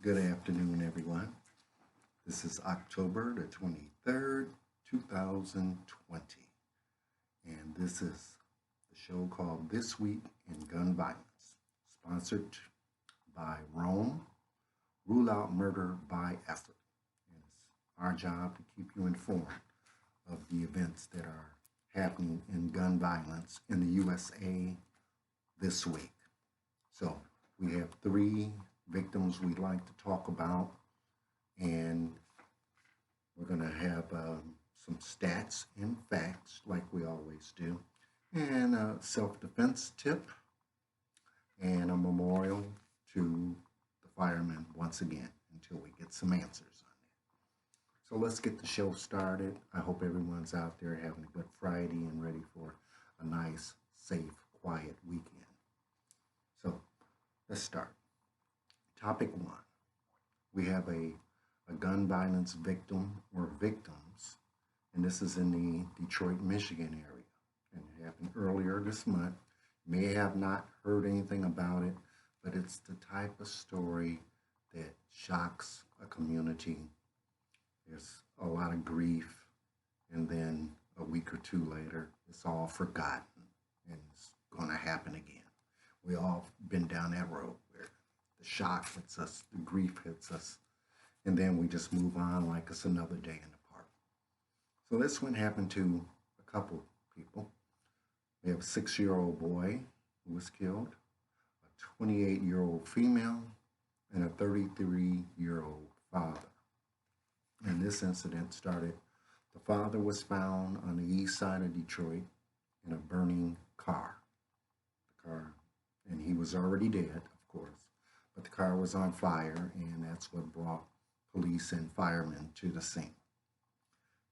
Good afternoon, everyone. This is October the 23rd, 2020, and this is the show called This Week in Gun Violence, sponsored by Rome, Rule Out Murder by Effort. And it's our job to keep you informed of the events that are happening in gun violence in the USA this week. So we have three victims we'd like to talk about, and we're going to have some stats and facts like we always do, and a self-defense tip, and a memorial to the firemen once again until we get some answers on that. So let's get the show started. I hope everyone's out there having a good Friday and ready for a nice, safe, quiet weekend. So let's start. Topic 1. We have a gun violence victim or victims, and this is in the Detroit, Michigan area. And it happened earlier this month. You may have not heard anything about it, but it's the type of story that shocks a community. There's a lot of grief, and then a week or two later, it's all forgotten, and it's going to happen again. We all been down that road where the shock hits us, the grief hits us, and then we just move on like it's another day in the park. So this one happened to a couple people. We have a 6-year-old boy who was killed, a 28-year-old female, and a 33-year-old father. And this incident started, the father was found on the east side of Detroit in a burning car. And he was already dead, of course, but the car was on fire, and that's what brought police and firemen to the scene.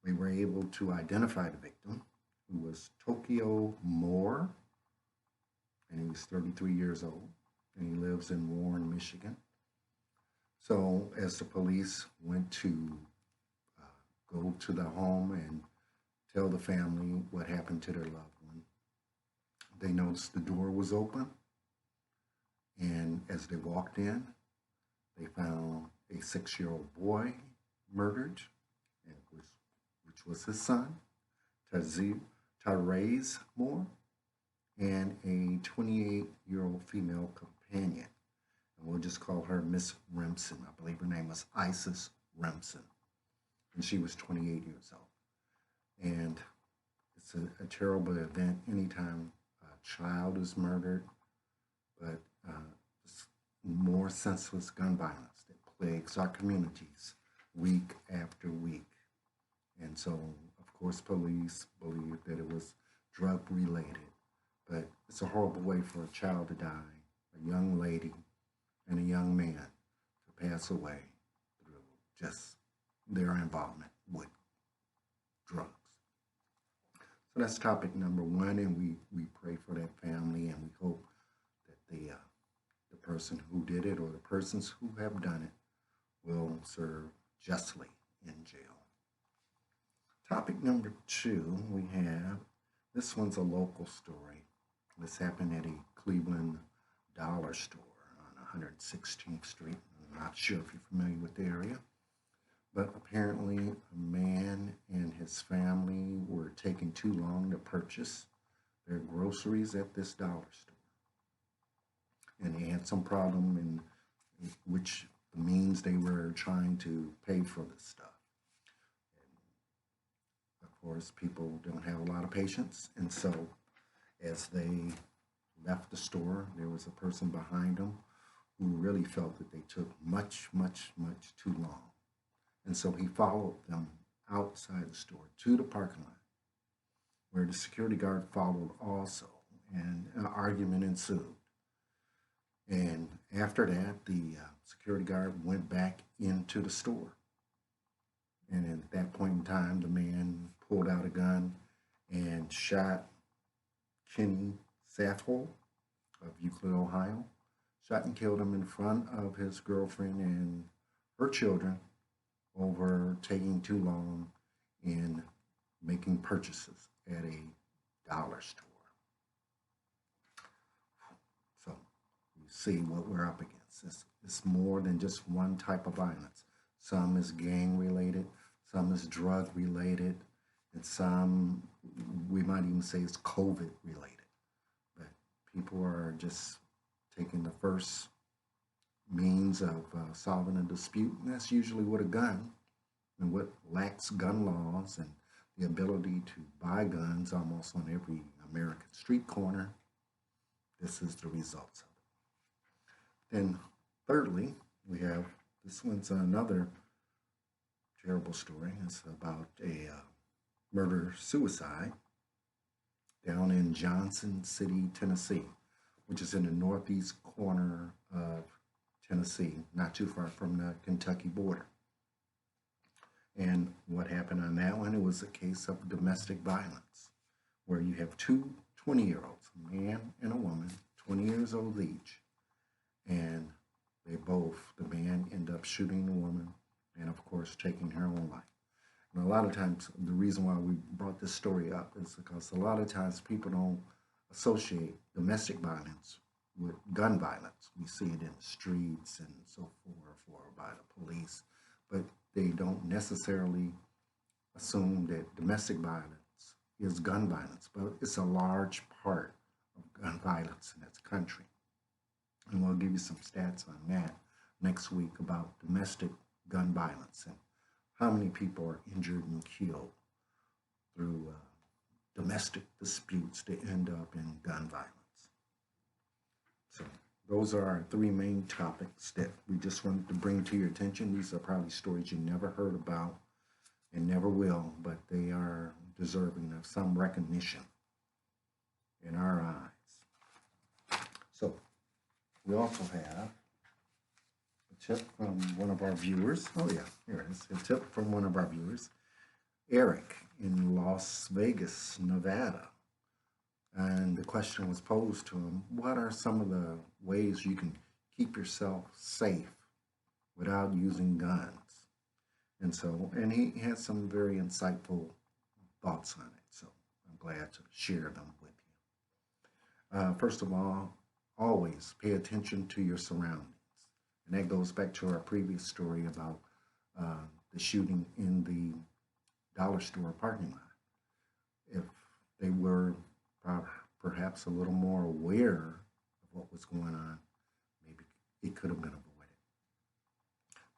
We were able to identify the victim, who was Tokyo Moore, and he was 33 years old, and he lives in Warren, Michigan. So as the police went to go to the home and tell the family what happened to their loved one, they noticed the door was open. And as they walked in, they found a 6-year-old boy murdered, which was his son, Tyrese Moore, and a 28-year-old female companion. And we'll just call her Miss Remsen. I believe her name was Isis Remsen. And she was 28 years old. And it's a terrible event anytime a child is murdered, but more senseless gun violence that plagues our communities week after week. And so, of course, police believe that it was drug related, but it's a horrible way for a child to die, a young lady and a young man to pass away through just their involvement with drugs. So that's topic number 1, and we pray for that family, and we hope that the person who did it or the persons who have done it will serve justly in jail. Topic number 2, we have, this one's a local story. This happened at a Cleveland dollar store on 116th Street. I'm not sure if you're familiar with the area, but apparently a man and his family were taking too long to purchase their groceries at this dollar store. And they had some problem in which the means they were trying to pay for this stuff. And of course, people don't have a lot of patience, and so as they left the store, there was a person behind them who really felt that they took much too long. And so he followed them outside the store to the parking lot, where the security guard followed also, and an argument ensued. And after that, the security guard went back into the store. And at that point in time, the man pulled out a gun and shot Kenny Safhole of Euclid, Ohio. Shot and killed him in front of his girlfriend and her children over taking too long in making purchases at a dollar store. So you see what we're up against. It's more than just one type of violence. Some is gang related, some is drug related, and some we might even say is COVID related. But people are just taking the first means of solving a dispute, and that's usually with a gun. And what lacks gun laws and the ability to buy guns almost on every American street corner, this is the results of it. Then, thirdly, we have this one's another terrible story. It's about a murder suicide down in Johnson City, Tennessee, which is in the northeast corner of Tennessee, not too far from the Kentucky border. And what happened on that one? It was a case of domestic violence, where you have two 20-year-olds, a man and a woman, 20 years old each, and they both, the man ended up shooting the woman and, of course, taking her own life. And a lot of times, the reason why we brought this story up is because a lot of times people don't associate domestic violence with gun violence. We see it in the streets and so forth, or by the police, but they don't necessarily assume that domestic violence is gun violence, but it's a large part of gun violence in this country. And we'll give you some stats on that next week about domestic gun violence and how many people are injured and killed through domestic disputes that end up in gun violence. So those are our three main topics that we just wanted to bring to your attention. These are probably stories you never heard about and never will, but they are deserving of some recognition in our eyes. So we also have a tip from one of our viewers. Oh yeah, here it is. A tip from one of our viewers, Eric in Las Vegas, Nevada. And the question was posed to him, what are some of the ways you can keep yourself safe without using guns? And he had some very insightful thoughts on it. So I'm glad to share them with you. First of all, always pay attention to your surroundings. And that goes back to our previous story about the shooting in the dollar store parking lot. If they were perhaps a little more aware of what was going on, maybe it could have been avoided.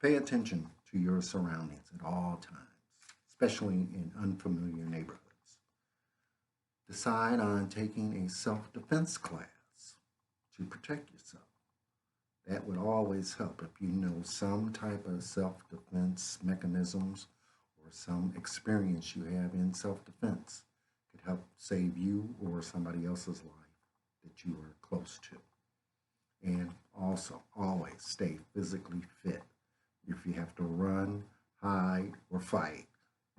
Pay attention to your surroundings at all times, especially in unfamiliar neighborhoods. Decide on taking a self-defense class to protect yourself. That would always help if you know some type of self-defense mechanisms or some experience you have in self-defense could help save you or somebody else's life that you are close to. And also, always stay physically fit. If you have to run, hide, or fight,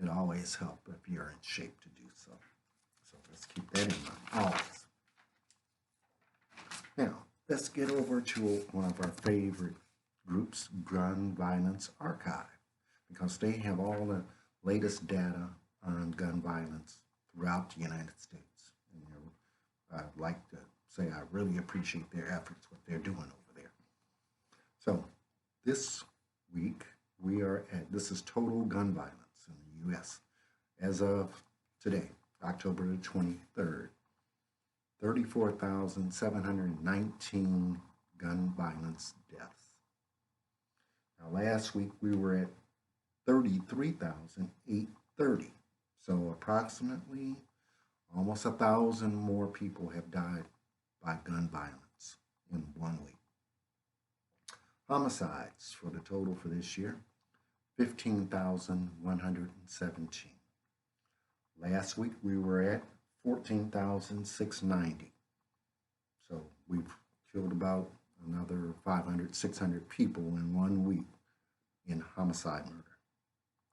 it always helps if you're in shape to do so. So let's keep that in mind, always. Now, let's get over to one of our favorite groups, Gun Violence Archive, because they have all the latest data on gun violence throughout the United States. And I'd like to say I really appreciate their efforts, what they're doing over there. So this week, this is total gun violence in the U.S. As of today, October the 23rd, 34,719 gun violence deaths. Now, last week we were at 33,830. So approximately almost 1,000 more people have died by gun violence in 1 week. Homicides for the total for this year, 15,117. Last week we were at 14,690. So we've killed about another 500, 600 people in 1 week in homicide murder.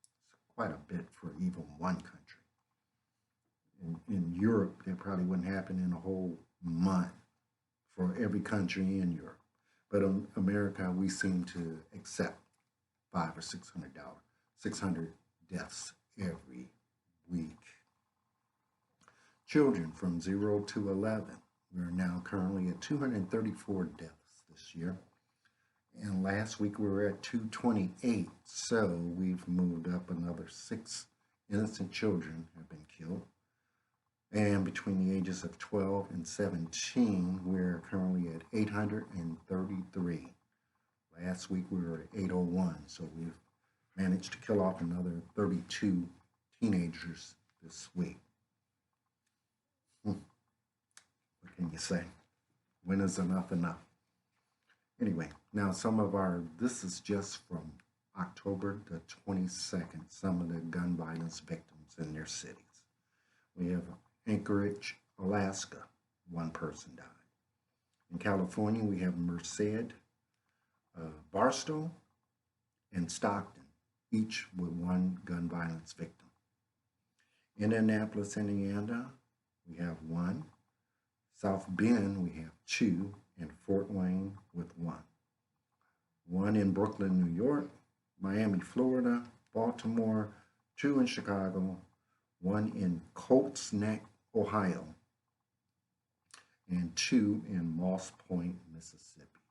It's quite a bit for even one country. In Europe, that probably wouldn't happen in a whole month for every country in Europe. But in America, we seem to accept $500 or $600 deaths every week. Children from 0 to 11, we're now currently at 234 deaths this year. And last week we were at 228, so we've moved up another 6 innocent children have been killed. And between the ages of 12 and 17, we're currently at 833. Last week we were at 801, so we've managed to kill off another 32 teenagers this week. What can you say? When is enough enough? Anyway, now this is just from October the 22nd, some of the gun violence victims in their cities. We have Anchorage, Alaska, 1 person died. In California, we have Merced, Barstow, and Stockton, each with 1 gun violence victim. In Indianapolis, Indiana, we have 1. South Bend, we have 2, and Fort Wayne with 1. 1 in Brooklyn, New York, Miami, Florida, Baltimore, 2 in Chicago, 1 in Colts Neck, Ohio, and 2 in Moss Point, Mississippi.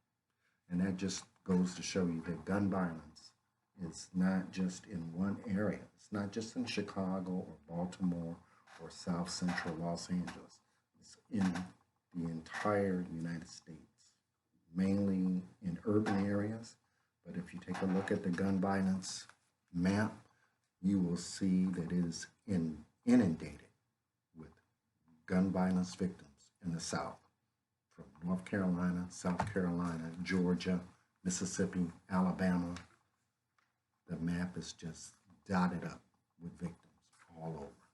And that just goes to show you that gun violence is not just in one area. It's not just in Chicago or Baltimore or South Central Los Angeles. It's in the entire United States, mainly in urban areas. But if you take a look at the gun violence map, you will see that it is inundated with gun violence victims in the South, from North Carolina, South Carolina, Georgia, Mississippi, Alabama. The map is just dotted up with victims all over.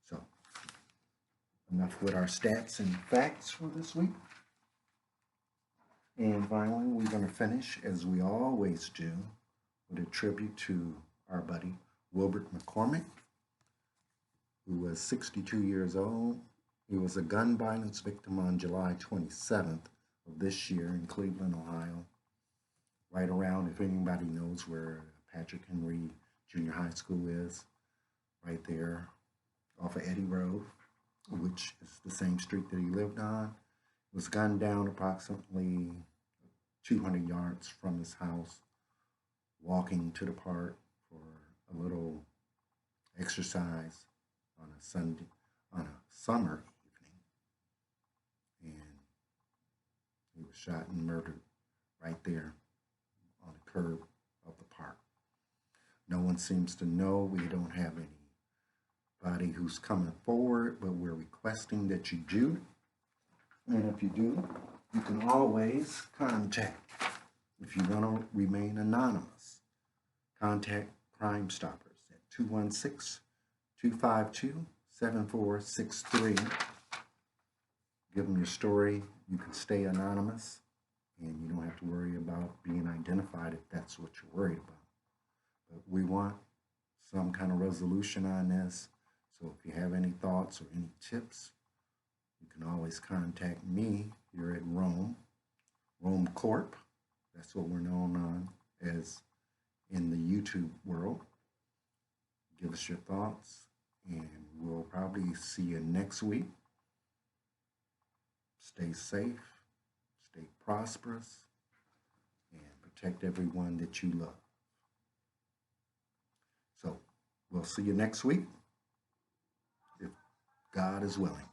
So, enough with our stats and facts for this week. And finally, we're going to finish, as we always do, with a tribute to our buddy Wilbert McCormick, who was 62 years old. He was a gun violence victim on July 27th of this year in Cleveland, Ohio, right around, if anybody knows where Patrick Henry Junior High School is, right there off of Eddy Road, which is the same street that he lived on. He was gunned down approximately 200 yards from his house, walking to the park for a little exercise on a summer evening. And he was shot and murdered right there on the curb of the park. No one seems to know. We don't have anybody who's coming forward, but we're requesting that you do. And if you do, you can always contact, if you want to remain anonymous, contact Crime Stoppers at 216-252-7463. Give them your story. You can stay anonymous, and you don't have to worry about being identified if that's what you're worried about. But we want some kind of resolution on this. So if you have any thoughts or any tips, you can always contact me here at Rome Corp. That's what we're known on as in the YouTube world. Give us your thoughts, and we'll probably see you next week. Stay safe, stay prosperous, and protect everyone that you love. So we'll see you next week, if God is willing.